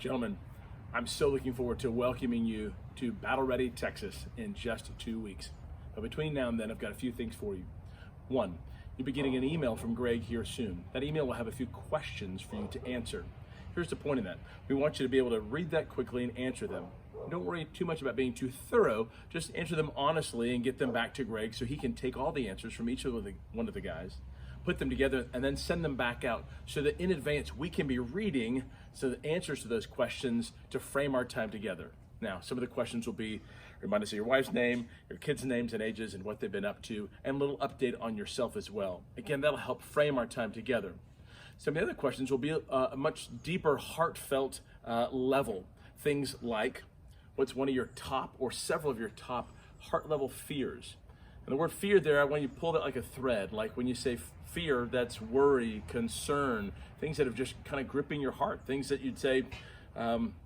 Gentlemen, I'm so looking forward to welcoming you to Battle Ready, Texas in just 2 weeks. But between now and then, I've got a few things for you. One, you'll be getting an email from Greg here soon. That email will have a few questions for you to answer. Here's the point of that. We want you to be able to read that quickly and answer them. Don't worry too much about being too thorough. Just answer them honestly and get them back to Greg so he can take all the answers from each of one of the guys, put them together, and then send them back out so that in advance we can be reading the answers to those questions to frame our time together. Now, some of the questions will be, remind us of your wife's name, your kids' names and ages, and what they've been up to, and a little update on yourself as well. Again, that'll help frame our time together. Some of the other questions will be a much deeper, heartfelt level. Things like, what's one of your top or several of your top heart level fears? And the word fear there, I want you to pull that like a thread. Like when you say fear, that's worry, concern, things that have just kind of gripping your heart, things that you'd say,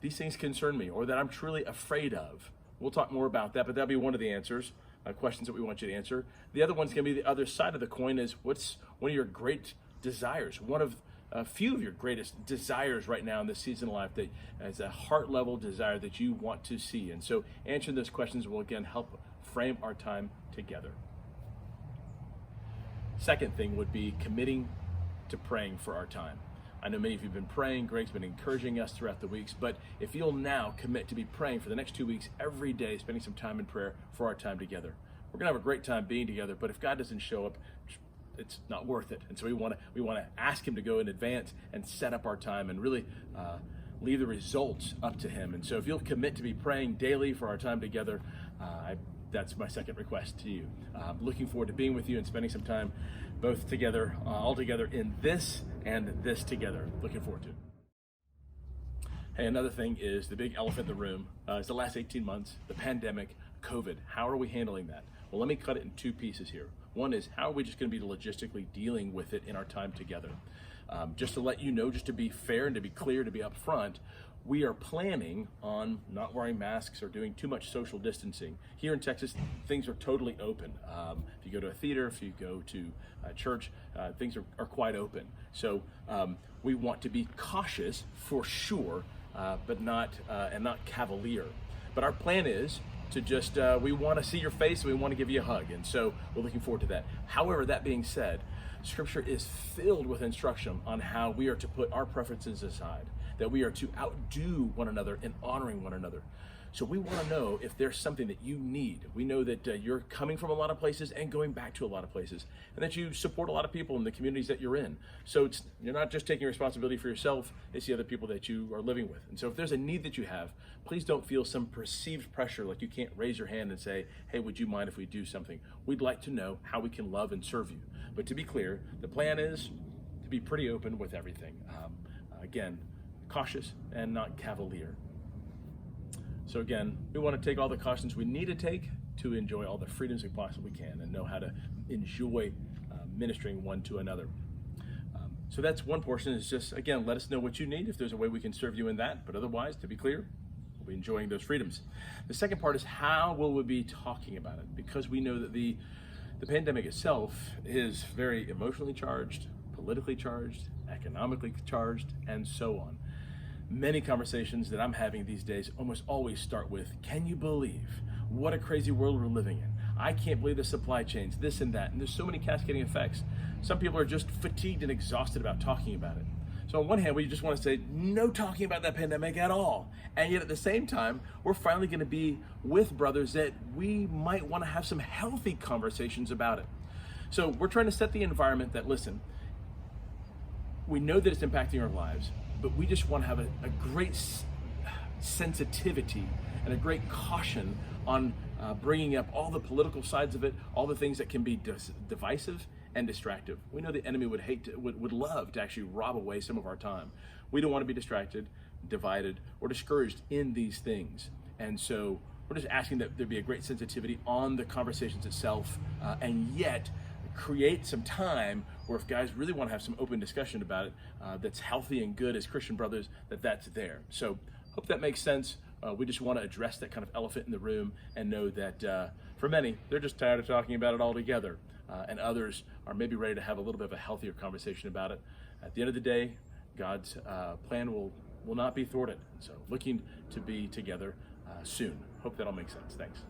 these things concern me, or that I'm truly afraid of. We'll talk more about that, but that'll be one of the answers, questions that we want you to answer. The other one's gonna be the other side of the coin is, what's one of your great desires? One of a few of your greatest desires right now in this season of life that is a heart level desire that you want to see. And so answering those questions will again help frame our time together. Second thing would be committing to praying for our time. I know many of you have been praying, Greg's been encouraging us throughout the weeks, but if you'll now commit to be praying for the next 2 weeks, every day, spending some time in prayer for our time together. We're gonna have a great time being together, but if God doesn't show up, it's not worth it. And so we want to ask him to go in advance and set up our time and really leave the results up to him. And so if you'll commit to be praying daily for our time together, that's my second request to you. Looking forward to being with you and spending some time both together, all together in this and this together. Looking forward to it. Hey, another thing is the big elephant in the room. It's the last 18 months, the pandemic, COVID. How are we handling that? Well, let me cut it in two pieces here. One is, how are we just going to be logistically dealing with it in our time together? Just to let you know, just to be fair and to be clear, to be upfront, we are planning on not wearing masks or doing too much social distancing. Here in Texas, things are totally open. If you go to a theater, if you go to a church, things are quite open. So we want to be cautious for sure, but not cavalier. But our plan is to just, we want to see your face, we want to give you a hug, and so we're looking forward to that. However, that being said, Scripture is filled with instruction on how we are to put our preferences aside, that we are to outdo one another in honoring one another. So we want to know if there's something that you need. We know that you're coming from a lot of places and going back to a lot of places, and that you support a lot of people in the communities that you're in. So you're not just taking responsibility for yourself, it's the other people that you are living with. And so if there's a need that you have, please don't feel some perceived pressure like you can't raise your hand and say, hey, would you mind if we do something? We'd like to know how we can love and serve you. But to be clear, the plan is to be pretty open with everything. Again, cautious and not cavalier. So again, we want to take all the cautions we need to take to enjoy all the freedoms we possibly can and know how to enjoy ministering one to another. So that's one portion, is just, again, let us know what you need, if there's a way we can serve you in that. But otherwise, to be clear, we'll be enjoying those freedoms. The second part is, how will we be talking about it? Because we know that the pandemic itself is very emotionally charged, politically charged, economically charged, and so on. Many conversations that I'm having these days almost always start with, can you believe what a crazy world we're living in? I can't believe the supply chains, this and that. And there's so many cascading effects. Some people are just fatigued and exhausted about talking about it. So on one hand, we just want to say, no talking about that pandemic at all. And yet at the same time, we're finally going to be with brothers that we might want to have some healthy conversations about it. So we're trying to set the environment that, listen, we know that it's impacting our lives, but we just want to have a great sensitivity and a great caution on bringing up all the political sides of it, all the things that can be divisive and distractive. We know the enemy would love to actually rob away some of our time. We don't want to be distracted, divided, or discouraged in these things. And so we're just asking that there be a great sensitivity on the conversations itself, and yet create some time where if guys really want to have some open discussion about it, that's healthy and good as Christian brothers, that's there. So hope that makes sense. We just want to address that kind of elephant in the room and know that for many, they're just tired of talking about it altogether. And others are maybe ready to have a little bit of a healthier conversation about it. At the end of the day, God's plan will will not be thwarted. So looking to be together soon. Hope that all makes sense. Thanks.